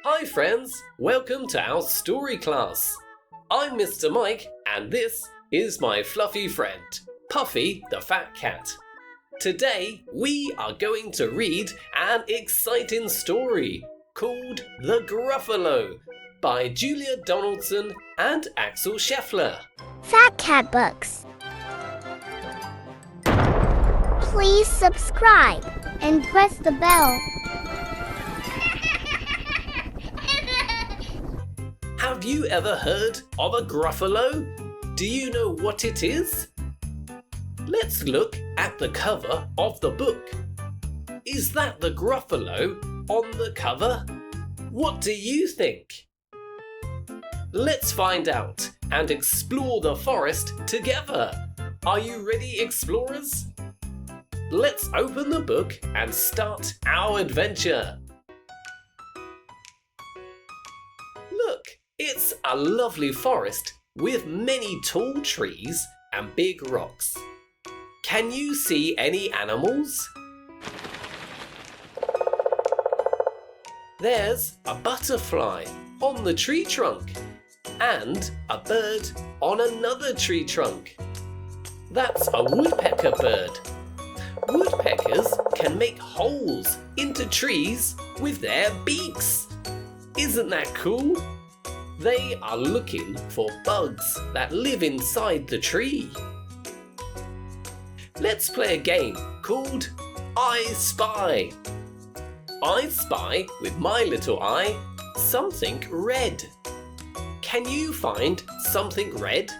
Hi friends, welcome to our story class. I'm Mr. Mike and this is my fluffy friend, Puffy the fat cat. Today we are going to read an exciting story called The Gruffalo by Julia Donaldson and Axel Scheffler. Fat Cat Books. Please subscribe and press the bell. Have you ever heard of a Gruffalo? Do you know what it is? Let's look at the cover of the book. Is that the Gruffalo on the cover? What do you think? Let's find out and explore the forest together. Are you ready, explorers? Let's open the book and start our adventure. Look, it's a lovely forest with many tall trees and big rocks. Can you see any animals? There's a butterfly on the tree trunk and a bird on another tree trunk. That's a woodpecker bird. Woodpeckers can make holes into trees with their beaks. Isn't that cool? They are looking for bugs that live inside the tree. Let's play a game called I Spy. I spy with my little eye something red. Can you find something red?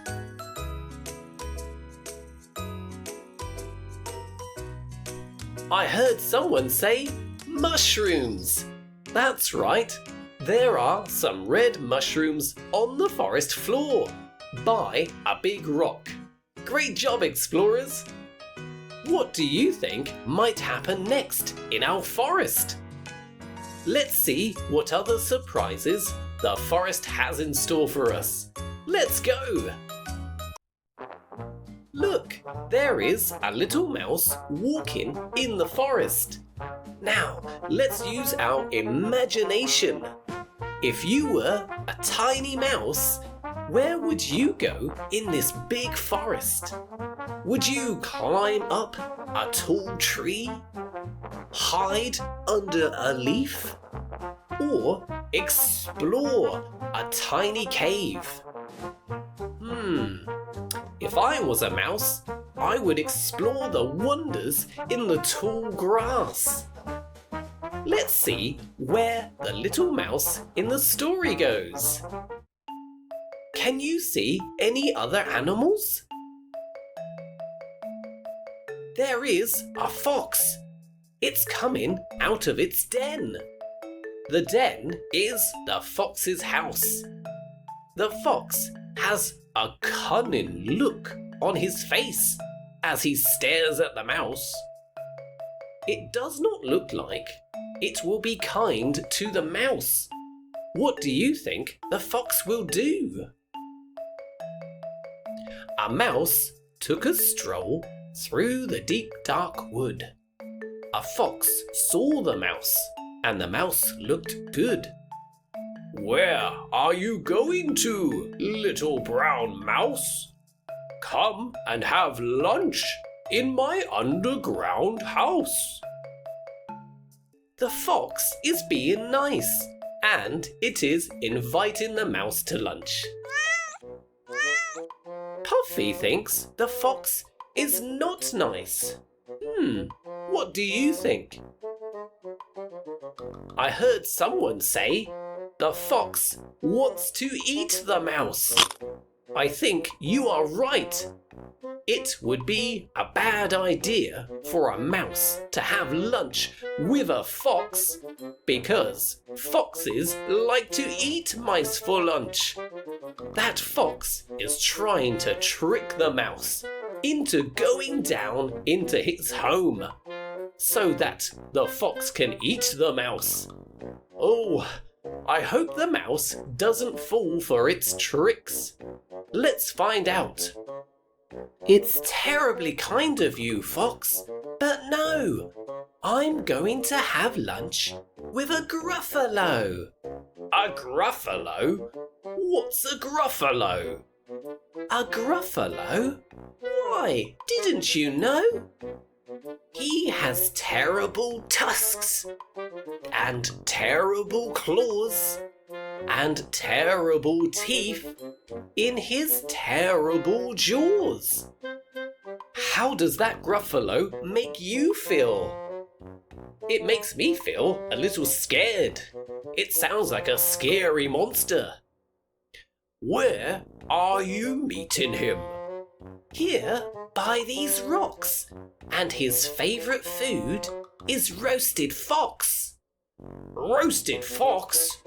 I heard someone say mushrooms. That's right. There are some red mushrooms on the forest floor by a big rock. Great job, explorers! What do you think might happen next in our forest? Let's see what other surprises the forest has in store for us. Let's go! Look, there is a little mouse walking in the forest. Now, let's use our imagination. If you were a tiny mouse, where would you go in this big forest? Would you climb up a tall tree? Hide under a leaf? Or explore a tiny cave? If I was a mouse, I would explore the wonders in the tall grass. Let's see where the little mouse in the story goes. Can you see any other animals? There is a fox. It's coming out of its den. The den is the fox's house. The fox has a cunning look on his face as he stares at the mouse. It does not look like it will be kind to the mouse. What do you think the fox will do? A mouse took a stroll through the deep dark wood. A fox saw the mouse, and the mouse looked good. "Where are you going to, little brown mouse? Come and have lunch in my underground house." The fox is being nice, and it is inviting the mouse to lunch. Puffy thinks the fox is not nice. What do you think? I heard someone say the fox wants to eat the mouse. I think you are right. It would be a bad idea for a mouse to have lunch with a fox because foxes like to eat mice for lunch. That fox is trying to trick the mouse into going down into his home so that the fox can eat the mouse. Oh, I hope the mouse doesn't fall for its tricks. Let's find out. It's terribly kind of you, Fox, but no, I'm going to have lunch with a Gruffalo. A Gruffalo? What's a Gruffalo? A Gruffalo? Why, didn't you know? He has terrible tusks, and terrible claws, and terrible teeth in his terrible jaws. How does that Gruffalo make you feel? It makes me feel a little scared. It sounds like a scary monster. Where are you meeting him? Here, by these rocks, and his favourite food is roasted fox. Roasted fox?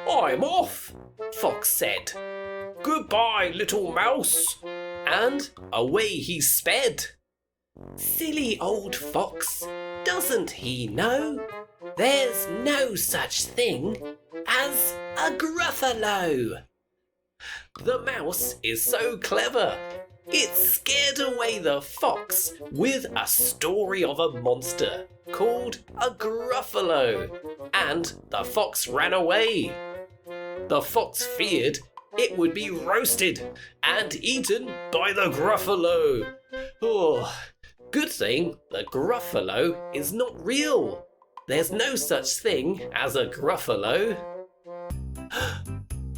I'm off, Fox said. Goodbye, little mouse. And away he sped. Silly old fox, doesn't he know? There's no such thing as a Gruffalo. The mouse is so clever. It scared away the fox with a story of a monster called a Gruffalo, and the fox ran away. The fox feared it would be roasted and eaten by the Gruffalo. Oh, good thing the Gruffalo is not real. There's no such thing as a Gruffalo.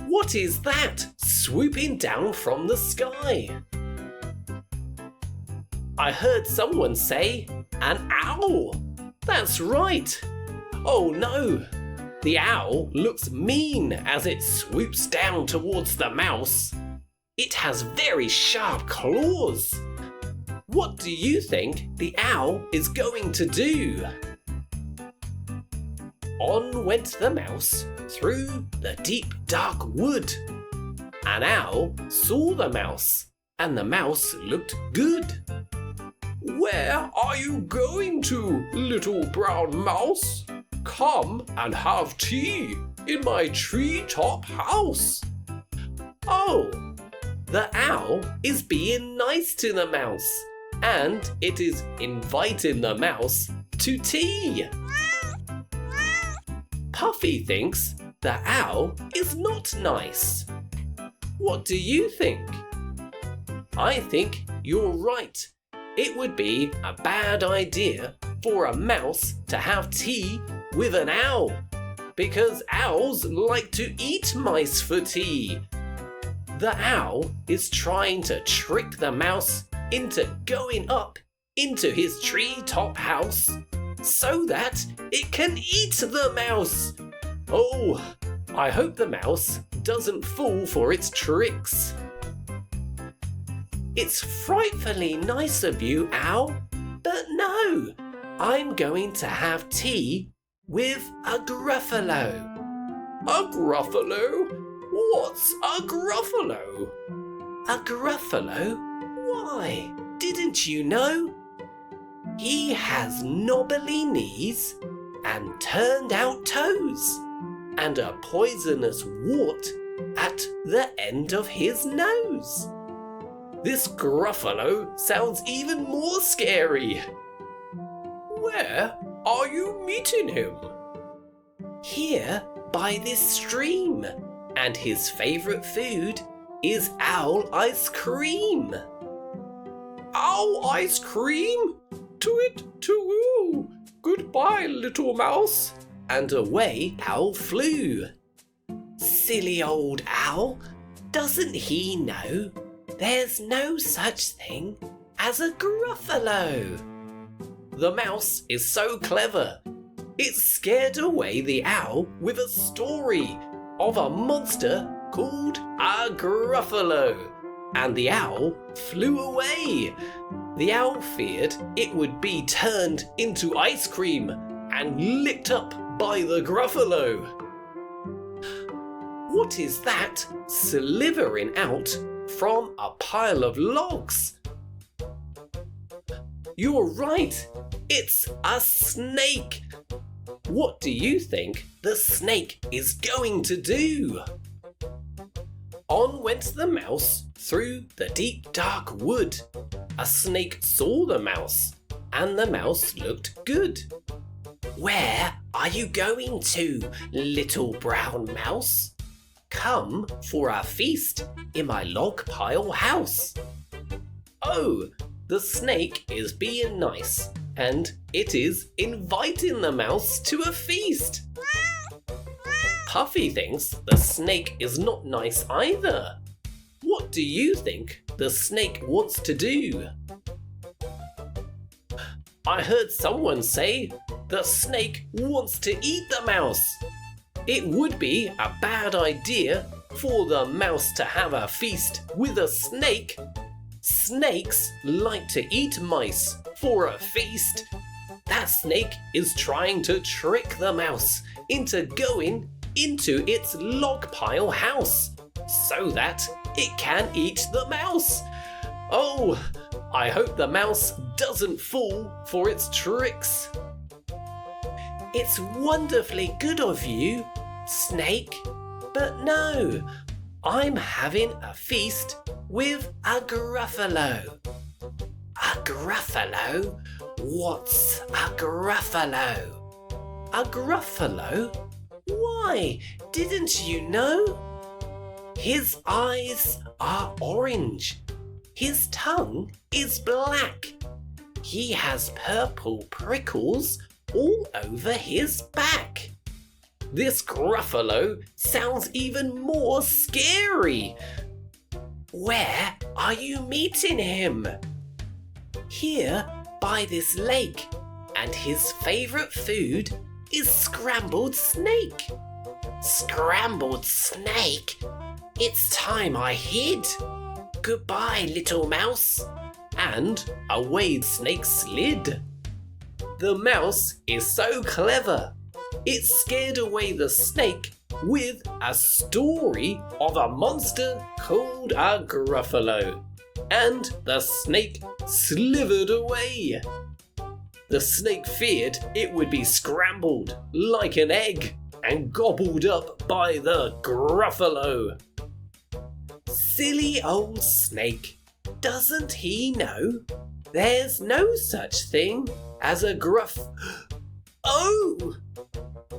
What is that swooping down from the sky? I heard someone say, an owl. That's right. Oh no, the owl looks mean as it swoops down towards the mouse. It has very sharp claws. What do you think the owl is going to do? On went the mouse through the deep dark wood. An owl saw the mouse, and the mouse looked good. Where are you going to, little brown mouse? Come and have tea in my treetop house. Oh, the owl is being nice to the mouse, and it is inviting the mouse to tea. Puffy thinks the owl is not nice. What do you think? I think you're right. It would be a bad idea for a mouse to have tea with an owl, because owls like to eat mice for tea. The owl is trying to trick the mouse into going up into his treetop house so that it can eat the mouse. Oh, I hope the mouse doesn't fall for its tricks. It's frightfully nice of you, Owl, but no, I'm going to have tea with a Gruffalo. A Gruffalo? What's a Gruffalo? A Gruffalo? Why, didn't you know? He has knobbly knees and turned out toes and a poisonous wart at the end of his nose. This Gruffalo sounds even more scary. Where are you meeting him? Here by this stream, and his favourite food is owl ice cream. Owl ice cream? To-it-to-oo. Goodbye, little mouse. And away Owl flew. Silly old owl, doesn't he know there's no such thing as a Gruffalo? The mouse is so clever. It scared away the owl with a story of a monster called a Gruffalo, and the owl flew away. The owl feared it would be turned into ice cream and licked up by the Gruffalo. What is that slithering out from a pile of logs? You're right, it's a snake. What do you think the snake is going to do? On went the mouse through the deep dark wood. A snake saw the mouse, and the mouse looked good. Where are you going to, little brown mouse? Come for a feast in my log pile house. Oh, the snake is being nice, and it is inviting the mouse to a feast. Puffy thinks the snake is not nice either. What do you think the snake wants to do? I heard someone say the snake wants to eat the mouse. It would be a bad idea for the mouse to have a feast with a snake. Snakes like to eat mice for a feast. That snake is trying to trick the mouse into going into its log pile house so that it can eat the mouse. Oh, I hope the mouse doesn't fall for its tricks. It's wonderfully good of you, snake, but no, I'm having a feast with a Gruffalo. A Gruffalo? What's a Gruffalo? A Gruffalo? Why, didn't you know? His eyes are orange. His tongue is black. He has purple prickles all over his back. This Gruffalo sounds even more scary. Where are you meeting him? Here by this lake, and his favourite food is scrambled snake. Scrambled snake? It's time I hid. Goodbye, little mouse. And away the snake slid. The mouse is so clever. It scared away the snake with a story of a monster called a Gruffalo. And the snake slithered away. The snake feared it would be scrambled like an egg and gobbled up by the Gruffalo. Silly old snake, doesn't he know there's no such thing as a gruff... Oh!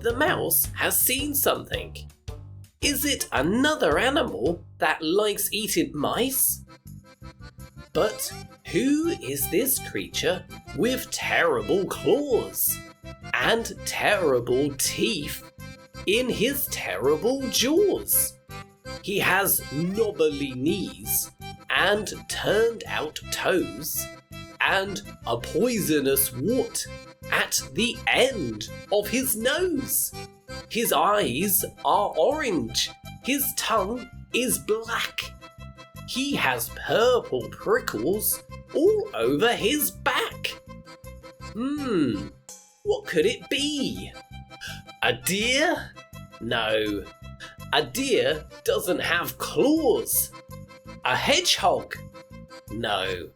The mouse has seen something. Is it another animal that likes eating mice? But who is this creature with terrible claws and terrible teeth in his terrible jaws? He has knobbly knees and turned out toes and a poisonous wart at the end of his nose. His eyes are orange. His tongue is black. He has purple prickles all over his back. What could it be? A deer? No. A deer doesn't have claws. A hedgehog? No.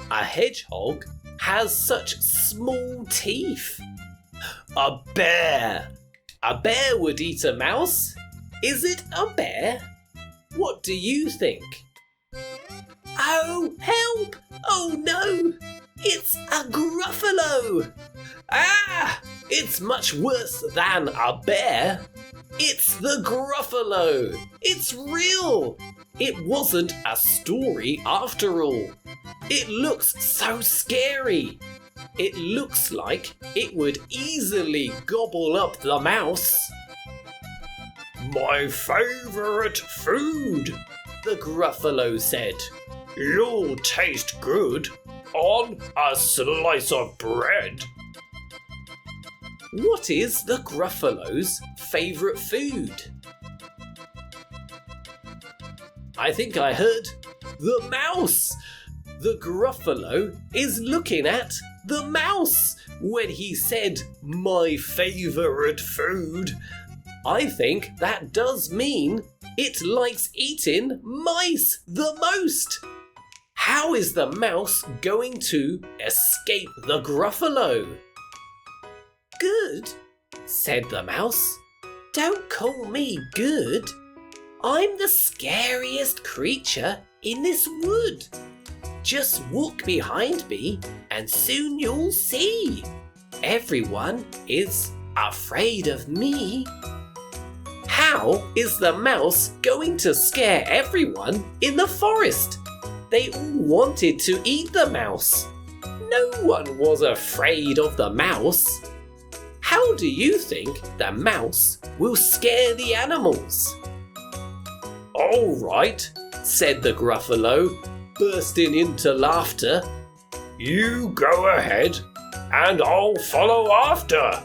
A hedgehog has such small teeth. A bear? A bear would eat a mouse. Is it a bear? What do you think? Oh, help! Oh no! It's a Gruffalo! Ah! It's much worse than a bear. It's the Gruffalo! It's real! It wasn't a story after all. It looks so scary. It looks like it would easily gobble up the mouse. My favourite food, the Gruffalo said. You'll taste good on a slice of bread. What is the Gruffalo's favourite food? I think I heard the mouse. The Gruffalo is looking at the mouse when he said, my favourite food. I think that does mean it likes eating mice the most. How is the mouse going to escape the Gruffalo? Good, said the mouse. Don't call me good. I'm the scariest creature in this wood. Just walk behind me and soon you'll see. everyone is afraid of me. How is the mouse going to scare everyone in the forest? They all wanted to eat the mouse. No one was afraid of the mouse. How do you think the mouse will scare the animals? All right, said the Gruffalo, bursting into laughter. You go ahead, and I'll follow after.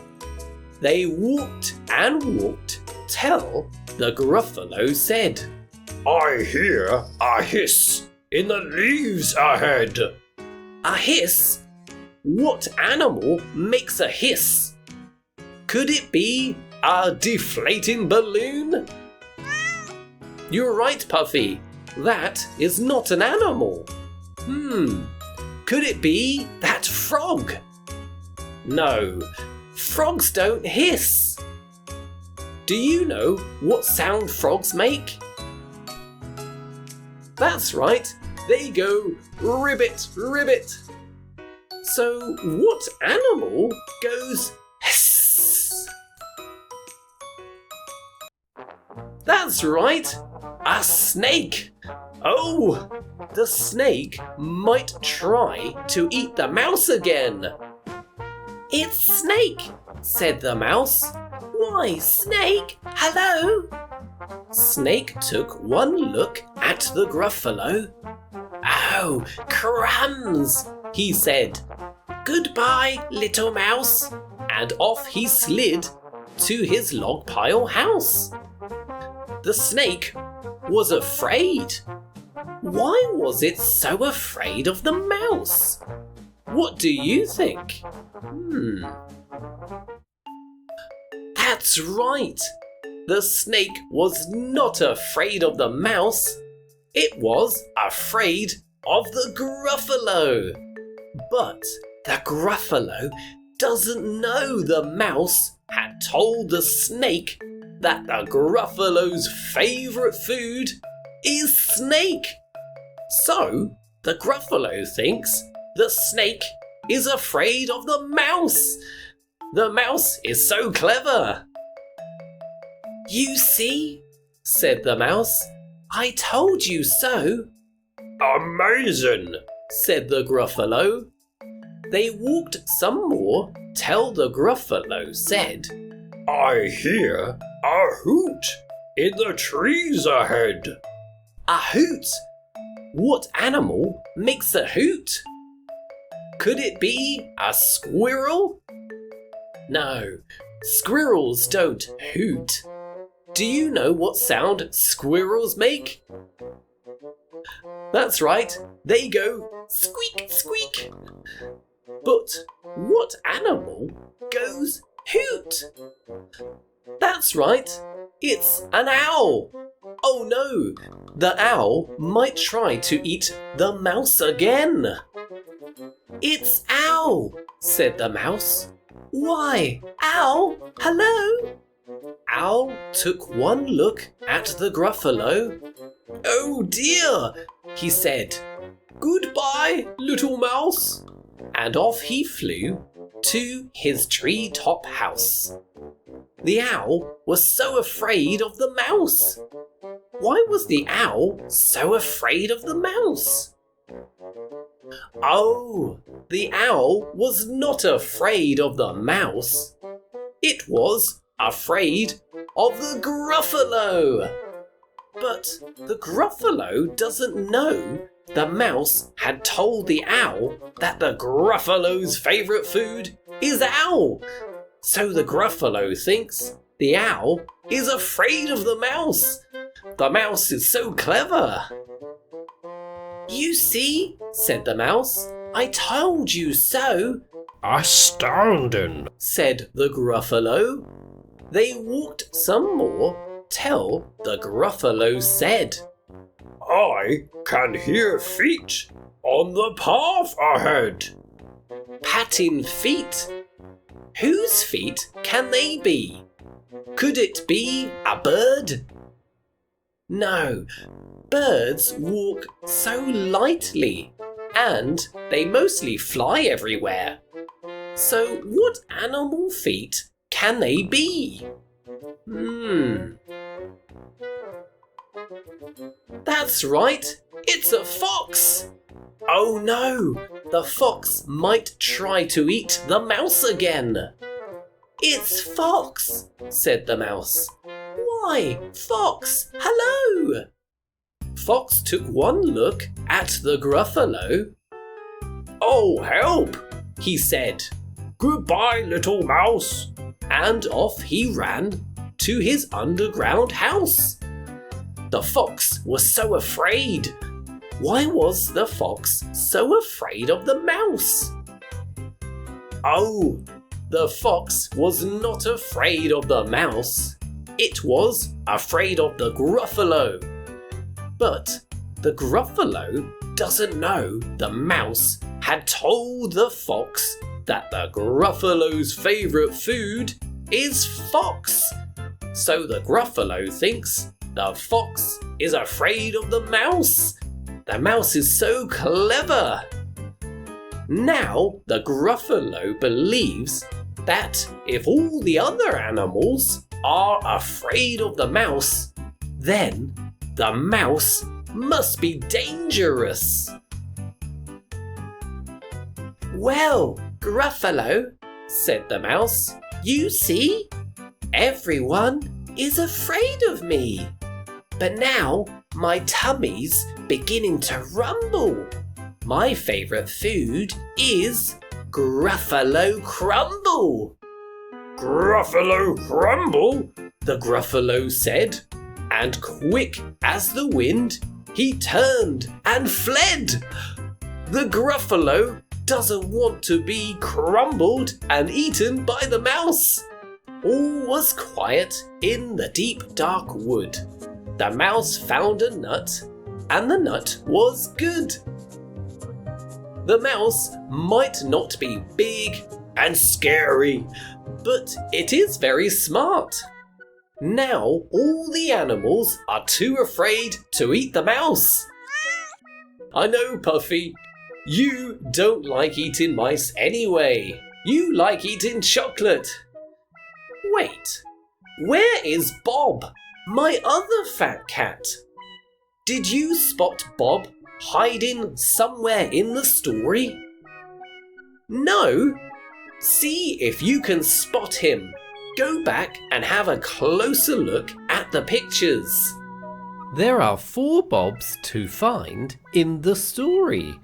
They walked and walked till the Gruffalo said, I hear a hiss in the leaves ahead. A hiss? What animal makes a hiss? Could it be a deflating balloon? You're right, Puffy. That is not an animal. Could it be that frog? No, frogs don't hiss. Do you know what sound frogs make? That's right, they go ribbit, ribbit. So what animal goes hiss? That's right, a snake. Oh, the snake might try to eat the mouse again. It's Snake, said the mouse. Why, Snake, hello. Snake took one look at the Gruffalo. Oh, crumbs, he said. Goodbye, little mouse. And off he slid to his log pile house. The snake was afraid. Why was it so afraid of the mouse? What do you think? That's right. The snake was not afraid of the mouse. It was afraid of the Gruffalo. But the Gruffalo doesn't know the mouse had told the snake that the Gruffalo's favourite food is snake. So the Gruffalo thinks the snake is afraid of the mouse. The mouse is so clever. You see, said the mouse, I told you so. Amazing, said the Gruffalo. They walked some more till the Gruffalo said, I hear a hoot in the trees ahead. A hoot? What animal makes a hoot? Could it be a squirrel? No, squirrels don't hoot. Do you know what sound squirrels make? That's right, they go squeak, squeak. But what animal goes hoot? That's right, it's an owl. Oh no, the owl might try to eat the mouse again. It's Owl, said the mouse. Why, Owl, hello. Owl took one look at the Gruffalo. Oh dear, he said. Goodbye, little mouse. And off he flew to his tree-top house. The owl was so afraid of the mouse. Why was the owl so afraid of the mouse? Oh, the owl was not afraid of the mouse. It was afraid of the Gruffalo. But the Gruffalo doesn't know the mouse had told the owl that the Gruffalo's favourite food is owl. So the Gruffalo thinks the owl is afraid of the mouse. The mouse is so clever. You see, said the mouse, I told you so. Astounding, said the Gruffalo. They walked some more till the Gruffalo said, I can hear feet on the path ahead. Patting feet? Whose feet can they be? Could it be a bird? No, birds walk so lightly and they mostly fly everywhere. So what animal feet can they be? That's right, it's a fox! Oh no, the fox might try to eat the mouse again. It's Fox, said the mouse. Why, Fox, hello! Fox took one look at the Gruffalo. Oh, help, he said. Goodbye, little mouse. And off he ran to his underground house. The fox was so afraid. Why was the fox so afraid of the mouse? Oh, the fox was not afraid of the mouse. It was afraid of the Gruffalo. But the Gruffalo doesn't know the mouse had told the fox that the Gruffalo's favourite food is fox. So the Gruffalo thinks the fox is afraid of the mouse. The mouse is so clever. Now the Gruffalo believes that if all the other animals are afraid of the mouse, then the mouse must be dangerous. Well, Gruffalo, said the mouse, you see, everyone is afraid of me. But now my tummy's beginning to rumble. My favourite food is Gruffalo crumble. Gruffalo crumble? The Gruffalo said, and quick as the wind, he turned and fled. The Gruffalo doesn't want to be crumbled and eaten by the mouse. All was quiet in the deep dark wood. The mouse found a nut, and the nut was good. The mouse might not be big and scary, but it is very smart. Now all the animals are too afraid to eat the mouse. I know, Puffy, you don't like eating mice anyway. You like eating chocolate. Wait, where is Bob, my other fat cat? Did you spot Bob hiding somewhere in the story? No? See if you can spot him. Go back and have a closer look at the pictures. There are 4 Bobs to find in the story.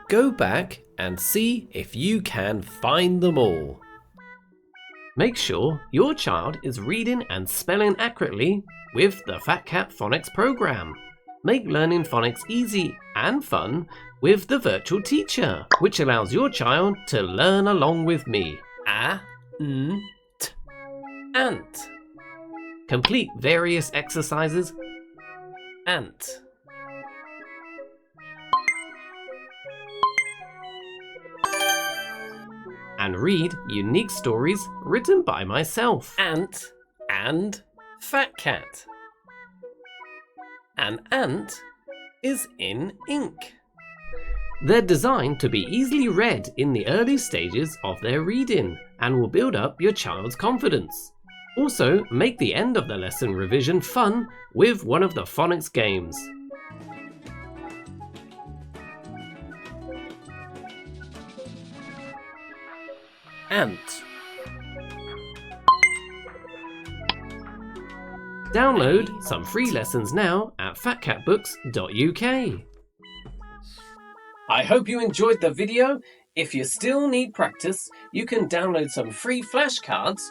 Go back and see if you can find them all. Make sure your child is reading and spelling accurately with the Fat Cat Phonics program. Make learning phonics easy and fun with the virtual teacher, which allows your child to learn along with me. Ant. Complete various exercises. Ant. And read unique stories written by myself. Ant and Fat Cat. An ant is in ink. They're designed to be easily read in the early stages of their reading and will build up your child's confidence. Also, make the end of the lesson revision fun with one of the phonics games. Ant. Download some free lessons now at fatcatbooks.uk. I hope you enjoyed the video. If you still need practice, you can download some free flashcards.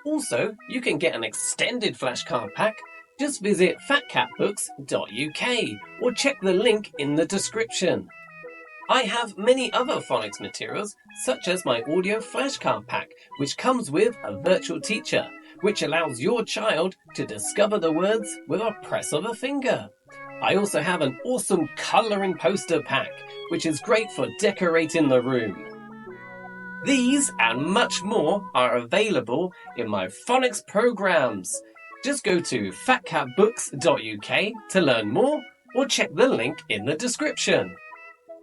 Also, you can get an extended flashcard pack. Just visit fatcatbooks.uk or check the link in the description. I have many other phonics materials, such as my audio flashcard pack, which comes with a virtual teacher, which allows your child to discover the words with a press of a finger. I also have an awesome colouring poster pack, which is great for decorating the room. These and much more are available in my phonics programs. Just go to fatcatbooks.uk to learn more or check the link in the description.